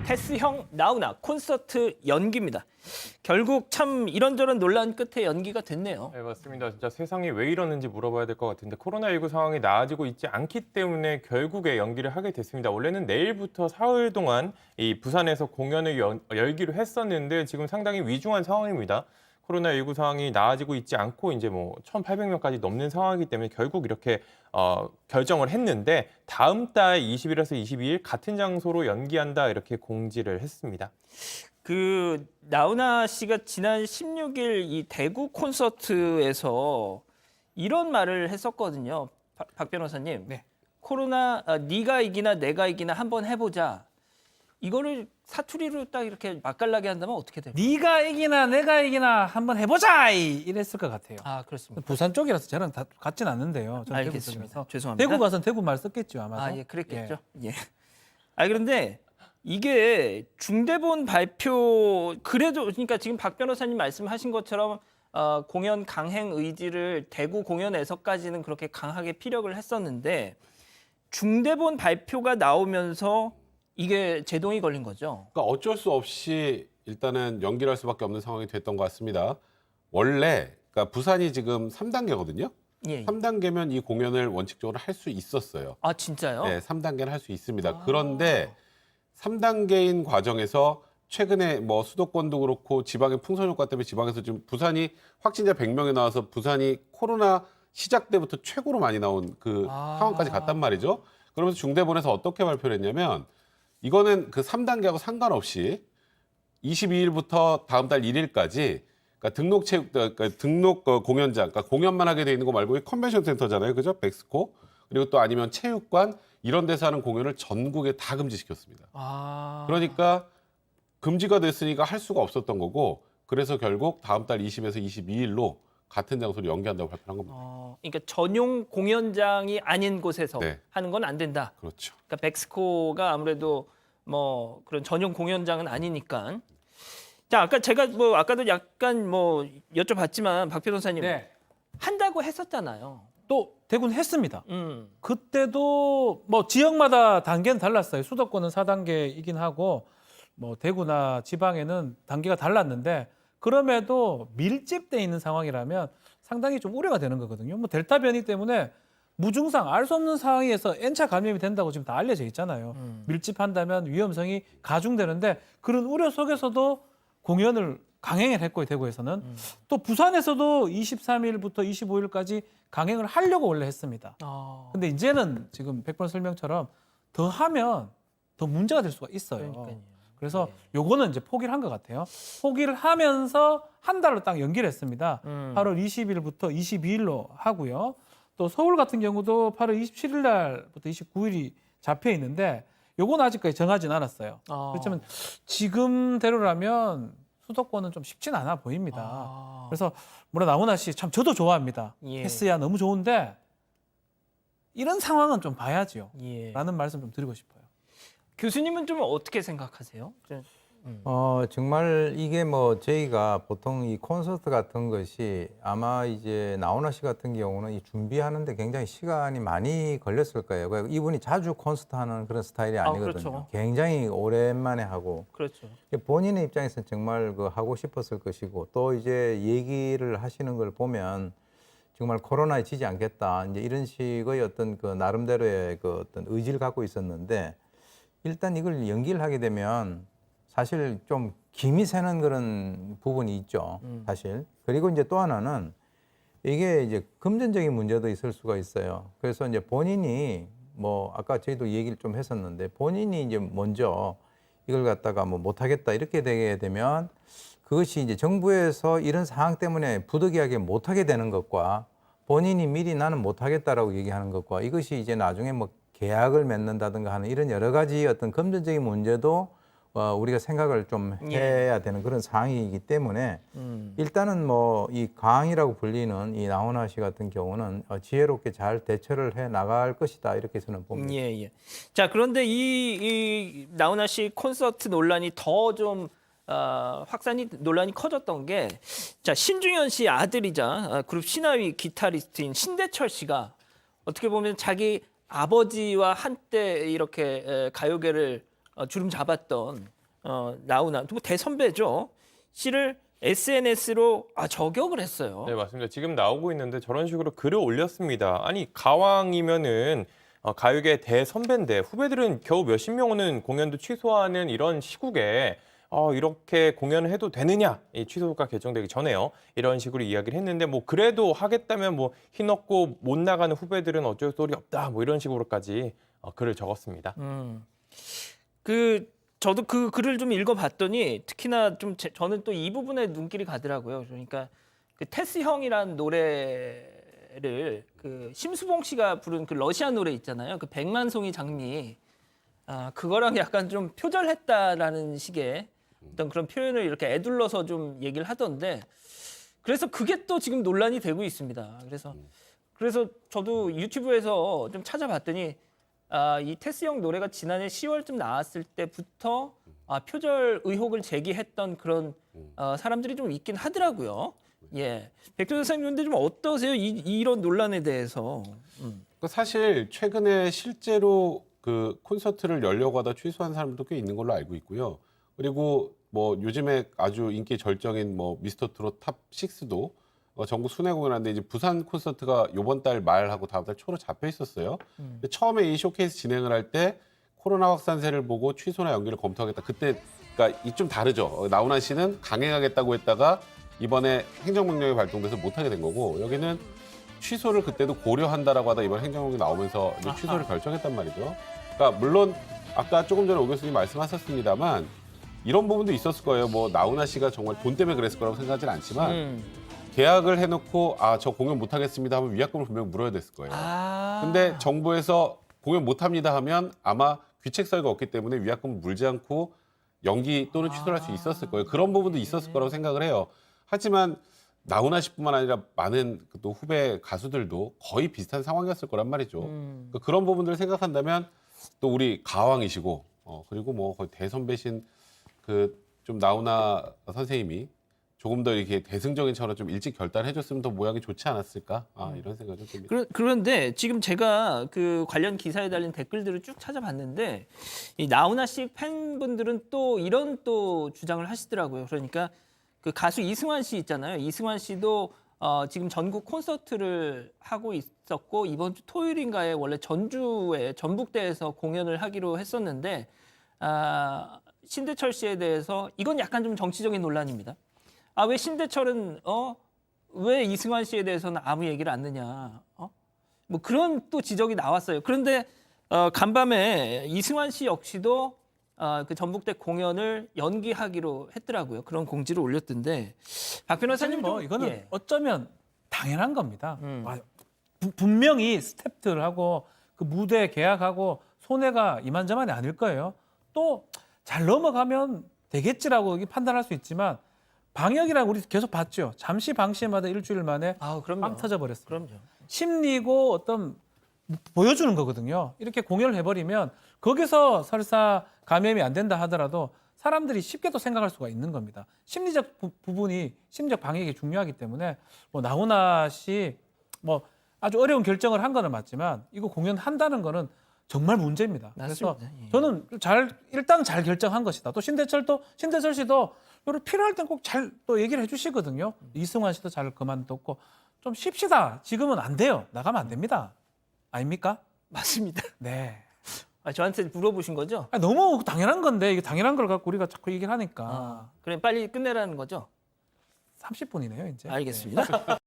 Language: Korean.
테스형 나훈아 콘서트 연기입니다. 결국 참 이런저런 논란 끝에 연기가 됐네요. 네, 맞습니다. 진짜 세상이 왜 이러는지 물어봐야 될 것 같은데 코로나19 상황이 나아지고 있지 않기 때문에 결국에 연기를 하게 됐습니다. 원래는 내일부터 사흘 동안 이 부산에서 공연을 열기로 했었는데 지금 상당히 위중한 상황입니다. 코로나19 상황이 나아지고 있지 않고 이제 뭐 1,800명까지 넘는 상황이기 때문에 결국 이렇게 결정을 했는데 다음 달 20일에서 22일 같은 장소로 연기한다 이렇게 공지를 했습니다. 그 나훈아 씨가 지난 16일 이 대구 콘서트에서 이런 말을 했었거든요. 박 변호사님. 네. 코로나 네가 이기나 내가 이기나 한번 해보자. 이거를 사투리로 딱 이렇게 맛깔나게 한다면 어떻게 돼요? 네가 이기나 내가 이기나 한번 해보자 이랬을 것 같아요. 아 그렇습니다. 부산 쪽이라서 저랑 다 같진 않는데요. 저는 대구 알겠습니다. 쪽이라서. 죄송합니다. 대구 가서는 대구 말 썼겠죠 아마도. 아, 예, 그랬겠죠. 예. 아, 그런데 이게 중대본 발표 그래도 그러니까 지금 박 변호사님 말씀하신 것처럼 공연 강행 의지를 대구 공연에서까지는 그렇게 강하게 피력을 했었는데 중대본 발표가 나오면서 이게 제동이 걸린 거죠. 그러니까 어쩔 수 없이 일단은 연기를 할 수밖에 없는 상황이 됐던 것 같습니다. 원래 그러니까 부산이 지금 3단계거든요. 예. 예. 3단계면 이 공연을 원칙적으로 할 수 있었어요. 아, 진짜요? 네, 3단계는 할 수 있습니다. 그런데 3단계인 과정에서 최근에 뭐 수도권도 그렇고 지방의 풍선 효과 때문에 지방에서 지금 부산이 확진자 100명이 나와서 부산이 코로나 시작 때부터 최고로 많이 나온 그 상황까지 갔단 말이죠. 그러면서 중대본에서 어떻게 발표를 했냐면 이거는 그 3단계하고 상관없이 22일부터 다음 달 1일까지 그러니까 등록 공연장, 그러니까 공연만 하게 돼 있는 거 말고 컨벤션 센터잖아요. 그죠? 백스코. 그리고 또 아니면 체육관 이런 데서 하는 공연을 전국에 다 금지시켰습니다. 아. 그러니까 금지가 됐으니까 할 수가 없었던 거고 그래서 결국 다음 달 20에서 22일로 같은 장소로 연기한다고 발표한 겁니다. 그러니까 전용 공연장이 아닌 곳에서 네. 하는 건 안 된다. 그렇죠. 그러니까 백스코가 아무래도 뭐 그런 전용 공연장은 아니니까. 자, 아까 제가 뭐 아까도 약간 뭐 여쭤봤지만 박 변호사님 네. 한다고 했었잖아요. 또 대구는 했습니다. 음. 그때도 뭐 지역마다 단계는 달랐어요. 수도권은 4단계이긴 하고 뭐 대구나 지방에는 단계가 달랐는데 그럼에도 밀집돼 있는 상황이라면 상당히 좀 우려가 되는 거거든요. 뭐 델타 변이 때문에 무증상 알 수 없는 상황에서 N차 감염이 된다고 지금 다 알려져 있잖아요. 밀집한다면 위험성이 가중되는데 그런 우려 속에서도 공연을 강행을 했고 대구에서는 또 부산에서도 23일부터 25일까지 강행을 하려고 원래 했습니다. 근데 이제는 지금 백번 설명처럼 더 하면 더 문제가 될 수가 있어요. 그러니까요. 그래서 요거는 이제 포기를 한 것 같아요. 포기를 하면서 한 달로 딱 연기를 했습니다. 8월 20일부터 22일로 하고요. 또 서울 같은 경우도 8월 27일 날부터 29일이 잡혀 있는데 요건 아직까지 정하진 않았어요. 그렇지만 지금대로라면 수도권은 좀 쉽진 않아 보입니다. 그래서 물론 나훈아 씨 참 저도 좋아합니다. 예. 패스야 너무 좋은데 이런 상황은 좀 봐야지요. 예. 라는 말씀 좀 드리고 싶어요. 교수님은 좀 어떻게 생각하세요? 정말 이게 뭐 저희가 보통 이 콘서트 같은 것이 아마 이제 나훈아 씨 같은 경우는 이 준비하는데 굉장히 시간이 많이 걸렸을 거예요. 그러니까 이분이 자주 콘서트 하는 그런 스타일이 아니거든요. 그렇죠. 굉장히 오랜만에 하고 그렇죠. 본인의 입장에서는 정말 그 하고 싶었을 것이고 또 이제 얘기를 하시는 걸 보면 정말 코로나에 지지 않겠다 이제 이런 식의 어떤 그 나름대로의 그 어떤 의지를 갖고 있었는데 일단 이걸 연기를 하게 되면 사실 좀 김이 새는 그런 부분이 있죠, 사실. 그리고 이제 또 하나는 이게 이제 금전적인 문제도 있을 수가 있어요. 그래서 이제 본인이 뭐 아까 저희도 얘기를 좀 했었는데 본인이 이제 먼저 이걸 갖다가 뭐 못하겠다 이렇게 되게 되면 그것이 이제 정부에서 이런 상황 때문에 부득이하게 못하게 되는 것과 본인이 미리 나는 못하겠다라고 얘기하는 것과 이것이 이제 나중에 뭐 계약을 맺는다든가 하는 이런 여러 가지 어떤 금전적인 문제도 우리가 생각을 좀 해야 되는 그런 상황이기 때문에 일단은 뭐 이 강이라고 불리는 이 나훈아 씨 같은 경우는 지혜롭게 잘 대처를 해 나갈 것이다 이렇게 저는 봅니다. 예. 자, 그런데 이 나훈아 씨 콘서트 논란이 더 좀 확산이 논란이 커졌던 게 자, 신중현 씨 아들이자 그룹 신화위 기타리스트인 신대철 씨가 어떻게 보면 자기 아버지와 한때 이렇게 가요계를 주름 잡았던 나훈아 뭐 대선배죠. 씨를 SNS로 저격을 했어요. 네, 맞습니다. 지금 나오고 있는데 저런 식으로 글을 올렸습니다. 아니, 가왕이면은 가요계 대선배인데 후배들은 겨우 몇십 명 오는 공연도 취소하는 이런 시국에 이렇게 공연을 해도 되느냐? 이 취소가 결정되기 전에요. 이런 식으로 이야기를 했는데 뭐 그래도 하겠다면 뭐 힘없고 못 나가는 후배들은 어쩔 소리 없다. 뭐 이런 식으로까지 글을 적었습니다. 저도 그 글을 좀 읽어봤더니 특히나 좀 저는 또 이 부분에 눈길이 가더라고요. 그러니까 그 테스 형이란 노래를 그 심수봉 씨가 부른 그 러시아 노래 있잖아요. 그 백만송이 장미 그거랑 약간 좀 표절했다라는 식의 어떤 그런 표현을 이렇게 애둘러서 좀 얘기를 하던데 그래서 그게 또 지금 논란이 되고 있습니다. 그래서 저도 유튜브에서 좀 찾아봤더니 이 테스 형 노래가 지난해 10월쯤 나왔을 때부터 표절 의혹을 제기했던 그런 사람들이 좀 있긴 하더라고요. 예, 백조선 선생님 근데 좀 어떠세요? 이런 논란에 대해서? 그러니까 사실 최근에 실제로 그 콘서트를 열려고 하다 취소한 사람들도 꽤 있는 걸로 알고 있고요. 그리고 뭐 요즘에 아주 인기 절정인 뭐 미스터 트롯 탑 6도 전국 순회 공연하는데 이제 부산 콘서트가 이번 달 말하고 다음 달 초로 잡혀 있었어요. 근데 처음에 이 쇼케이스 진행을 할 때 코로나 확산세를 보고 취소나 연기를 검토하겠다. 그때 그러니까 이 좀 다르죠. 나훈아 씨는 강행하겠다고 했다가 이번에 행정명령이 발동돼서 못하게 된 거고 여기는 취소를 그때도 고려한다라고 하다 이번 행정명령이 나오면서 이제 취소를 결정했단 말이죠. 그러니까 물론 아까 조금 전에 오 교수님 말씀하셨습니다만 이런 부분도 있었을 거예요. 뭐 나훈아 씨가 정말 돈 때문에 그랬을 거라고 생각하진 않지만 계약을 해놓고 저 공연 못하겠습니다 하면 위약금을 분명 물어야 됐을 거예요. 근데 정부에서 공연 못합니다 하면 아마 귀책 사유가 없기 때문에 위약금을 물지 않고 연기 또는 취소를 할 수 있었을 거예요. 그런 부분도 있었을 거라고 생각을 해요. 하지만 나훈아 씨뿐만 아니라 많은 또 후배 가수들도 거의 비슷한 상황이었을 거란 말이죠. 그러니까 그런 부분들을 생각한다면 또 우리 가왕이시고 그리고 뭐 거의 대선배신 그 좀 나훈아 선생님이 조금 더 이렇게 대승적인 차원으로 좀 일찍 결단해줬으면 더 모양이 좋지 않았을까 이런 생각이 좀 듭니다. 그런데 지금 제가 그 관련 기사에 달린 댓글들을 쭉 찾아봤는데 이 나훈아 씨 팬분들은 또 이런 또 주장을 하시더라고요. 그러니까 그 가수 이승환 씨 있잖아요. 이승환 씨도 지금 전국 콘서트를 하고 있었고 이번 주 토요일인가에 원래 전주에 전북대에서 공연을 하기로 했었는데 신대철 씨에 대해서 이건 약간 좀 정치적인 논란입니다. 왜 신대철은 왜 이승환 씨에 대해서는 아무 얘기를 안 하느냐? 뭐 그런 또 지적이 나왔어요. 그런데 간밤에 이승환 씨 역시도 그 전북대 공연을 연기하기로 했더라고요. 그런 공지를 올렸던데 박 변호사님 뭐 이거는 예. 어쩌면 당연한 겁니다. 분명히 스태프들하고 그 무대 계약하고 손해가 이만저만이 아닐 거예요. 또 잘 넘어가면 되겠지라고 판단할 수 있지만 방역이라는 우리 계속 봤죠. 잠시 방심하다 일주일 만에 그럼요. 빵 터져버렸어요. 그럼요. 심리고 어떤 보여주는 거거든요. 이렇게 공연을 해버리면 거기서 설사 감염이 안 된다 하더라도 사람들이 쉽게 또 생각할 수가 있는 겁니다. 심리적 부분이 심리적 방역이 중요하기 때문에 뭐 나훈아 씨 뭐 아주 어려운 결정을 한 거는 맞지만 이거 공연한다는 거는 정말 문제입니다. 그래서 맞습니다. 예. 저는 일단 잘 결정한 것이다. 또 신대철 씨도 필요할 땐 꼭 잘 또 얘기를 해주시거든요. 이승환 씨도 잘 그만뒀고 좀 쉽시다. 지금은 안 돼요. 나가면 안 됩니다. 아닙니까? 맞습니다. 네. 저한테 물어보신 거죠? 너무 당연한 건데 이게 당연한 걸 갖고 우리가 자꾸 얘기를 하니까 그래 빨리 끝내라는 거죠? 30분이네요 이제. 알겠습니다.